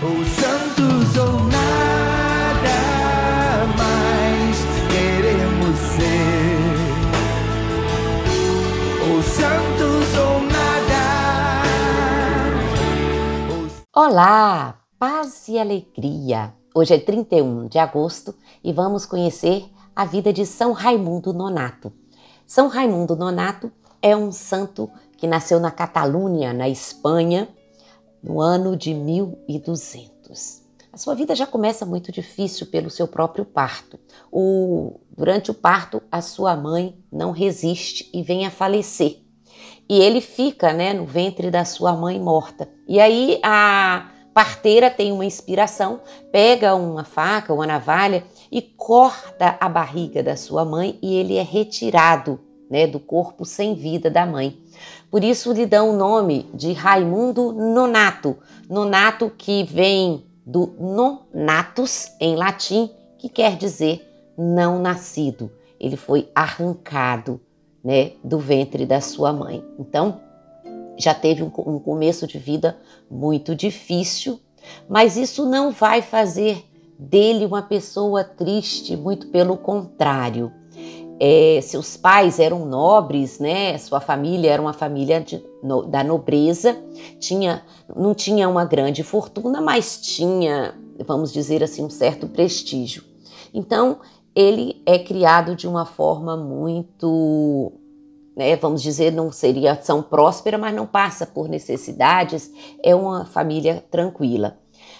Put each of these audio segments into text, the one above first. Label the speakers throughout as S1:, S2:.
S1: Ou santos ou nada mais queremos ser. Ou santos ou nada.
S2: Olá, paz e alegria! Hoje é 31 de agosto e vamos conhecer a vida de São Raimundo Nonato. São Raimundo Nonato é um santo que nasceu na Catalunha, na Espanha, no ano de 1200. A sua vida já começa muito difícil pelo seu próprio parto. Durante o parto, a sua mãe não resiste e vem a falecer. E ele fica, no ventre da sua mãe morta. E aí a parteira tem uma inspiração, pega uma faca, uma navalha e corta a barriga da sua mãe e ele é retirado, do corpo sem vida da mãe. Por isso lhe dão o nome de Raimundo Nonato. Nonato que vem do nonatus em latim, que quer dizer não nascido. Ele foi arrancado, do ventre da sua mãe. Então, já teve um começo de vida muito difícil, mas isso não vai fazer dele uma pessoa triste, muito pelo contrário. Seus pais eram nobres, sua família era uma família da nobreza, não tinha uma grande fortuna, mas tinha, vamos dizer assim, um certo prestígio. Então, ele é criado de uma forma muito, vamos dizer, não seria tão próspera, mas não passa por necessidades, é uma família tranquila.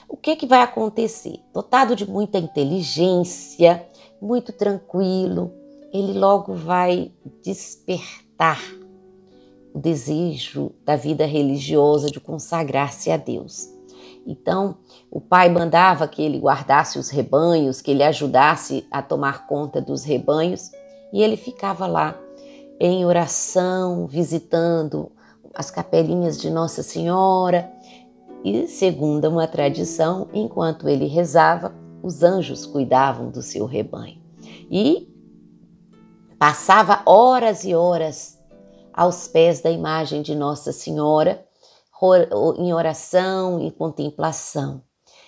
S2: O que vai acontecer? Dotado de muita inteligência, muito tranquilo, ele logo vai despertar o desejo da vida religiosa de consagrar-se a Deus. Então, o pai mandava que ele guardasse os rebanhos, que ele ajudasse a tomar conta dos rebanhos, e ele ficava lá em oração, visitando as capelinhas de Nossa Senhora, e, segundo uma tradição, enquanto ele rezava, os anjos cuidavam do seu rebanho. E passava horas e horas aos pés da imagem de Nossa Senhora, em oração e contemplação.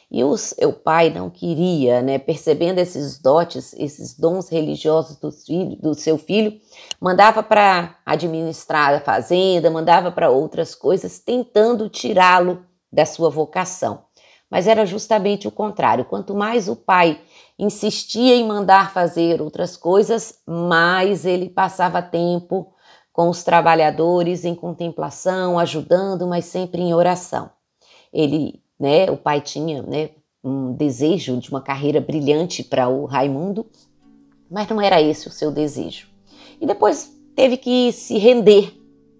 S2: E o pai não queria, percebendo esses dotes, esses dons religiosos do seu filho, mandava para administrar a fazenda, mandava para outras coisas, tentando tirá-lo da sua vocação. Mas era justamente o contrário. Quanto mais o pai insistia em mandar fazer outras coisas, mais ele passava tempo com os trabalhadores em contemplação, ajudando, mas sempre em oração. O pai tinha, um desejo de uma carreira brilhante para o Raimundo, mas não era esse o seu desejo. E depois teve que se render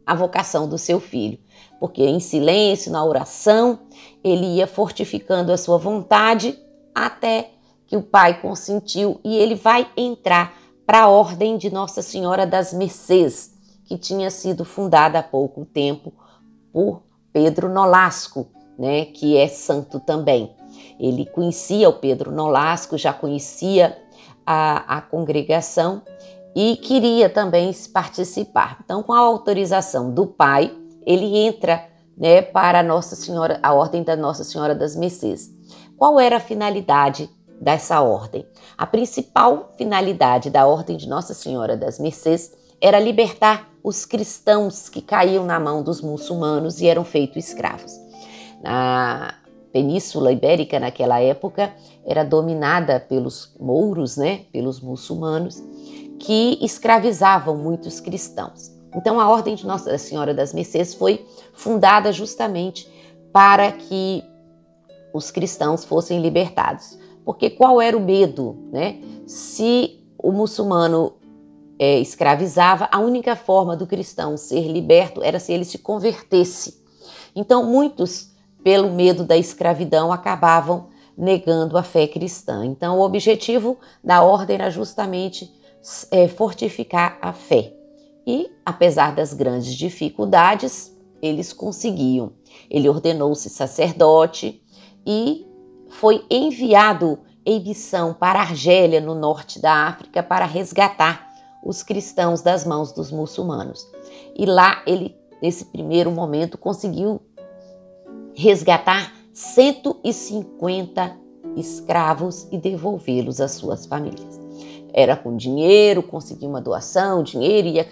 S2: à vocação do seu filho, porque em silêncio, na oração, ele ia fortificando a sua vontade até que o pai consentiu e ele vai entrar para a Ordem de Nossa Senhora das Mercês, que tinha sido fundada há pouco tempo por Pedro Nolasco, que é santo também. Ele conhecia o Pedro Nolasco, já conhecia a congregação e queria também participar. Então, com a autorização do pai, ele entra para Nossa Senhora, a Ordem da Nossa Senhora das Mercês. Qual era a finalidade dessa ordem? A principal finalidade da Ordem de Nossa Senhora das Mercês era libertar os cristãos que caíam na mão dos muçulmanos e eram feitos escravos. A Península Ibérica, naquela época, era dominada pelos mouros, pelos muçulmanos, que escravizavam muitos cristãos. Então, a Ordem de Nossa Senhora das Mercês foi fundada justamente para que os cristãos fossem libertados. Porque qual era o medo? Se o muçulmano escravizava, a única forma do cristão ser liberto era se ele se convertesse. Então, muitos, pelo medo da escravidão, acabavam negando a fé cristã. Então, o objetivo da ordem era justamente fortificar a fé. E, apesar das grandes dificuldades, eles conseguiam. Ele ordenou-se sacerdote e foi enviado em missão para a Argélia, no norte da África, para resgatar os cristãos das mãos dos muçulmanos. E lá ele, nesse primeiro momento, conseguiu resgatar 150 escravos e devolvê-los às suas famílias. Era com dinheiro, conseguia uma doação, dinheiro, ia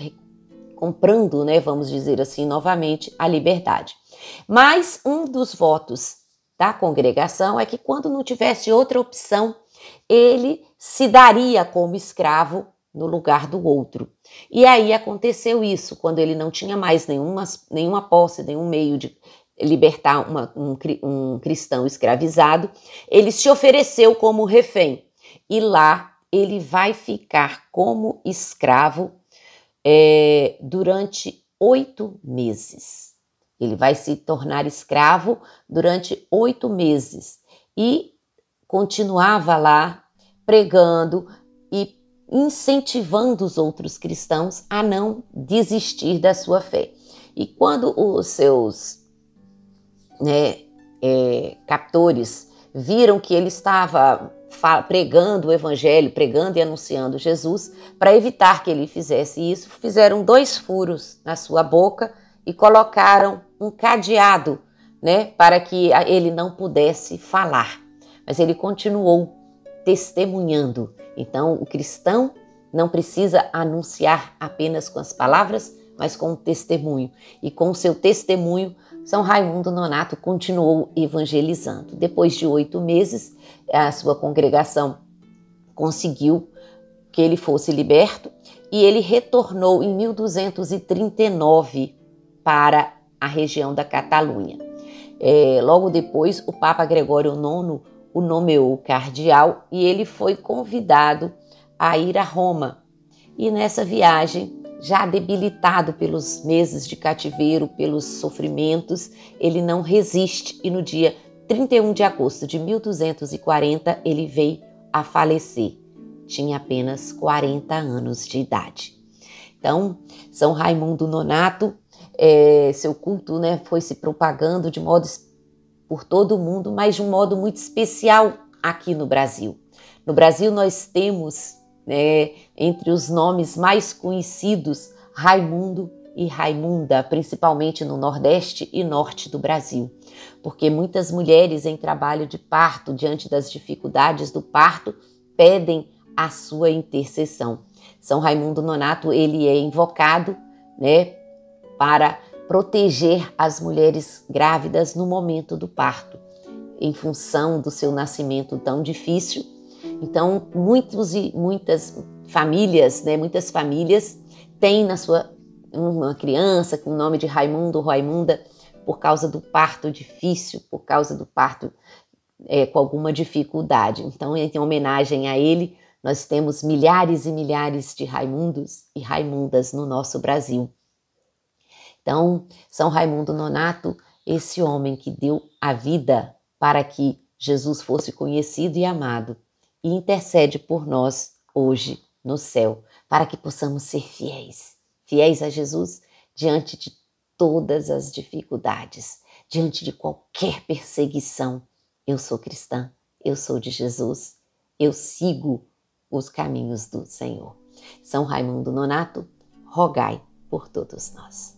S2: comprando, né, vamos dizer assim, novamente a liberdade. Mas um dos votos da congregação é que quando não tivesse outra opção, ele se daria como escravo no lugar do outro. E aí aconteceu isso, quando ele não tinha mais nenhuma posse, nenhum meio de libertar um cristão escravizado, ele se ofereceu como refém. E lá ele vai ficar como escravo durante 8 meses. Ele vai se tornar escravo durante 8 meses e continuava lá pregando e incentivando os outros cristãos a não desistir da sua fé. E quando os seus captores viram que ele estava pregando o evangelho, pregando e anunciando Jesus, para evitar que ele fizesse isso, fizeram 2 furos na sua boca e colocaram um cadeado, para que ele não pudesse falar. Mas ele continuou testemunhando. Então, o cristão não precisa anunciar apenas com as palavras, mas com o testemunho. E com o seu testemunho, São Raimundo Nonato continuou evangelizando. Depois de 8 meses, a sua congregação conseguiu que ele fosse liberto e ele retornou em 1239 para a região da Catalunha. Logo depois, o Papa Gregório IX o nomeou cardeal e ele foi convidado a ir a Roma. E nessa viagem, já debilitado pelos meses de cativeiro, pelos sofrimentos, ele não resiste e no dia 31 de agosto de 1240 ele veio a falecer. Tinha apenas 40 anos de idade. Então, São Raimundo Nonato, seu culto foi se propagando de modo por todo o mundo, mas de um modo muito especial aqui no Brasil. No Brasil nós temos, entre os nomes mais conhecidos, Raimundo e Raimunda, principalmente no Nordeste e Norte do Brasil, porque muitas mulheres em trabalho de parto, diante das dificuldades do parto, pedem a sua intercessão. São Raimundo Nonato, ele é invocado, para proteger as mulheres grávidas no momento do parto, em função do seu nascimento tão difícil. Então, muitas famílias têm uma criança com o nome de Raimundo ou Raimunda por causa do parto difícil, por causa do parto com alguma dificuldade. Então, em homenagem a ele, nós temos milhares e milhares de Raimundos e Raimundas no nosso Brasil. Então, São Raimundo Nonato, esse homem que deu a vida para que Jesus fosse conhecido e amado, e intercede por nós hoje no céu, para que possamos ser fiéis a Jesus diante de todas as dificuldades, diante de qualquer perseguição. Eu sou cristã, eu sou de Jesus, eu sigo os caminhos do Senhor. São Raimundo Nonato, rogai por todos nós.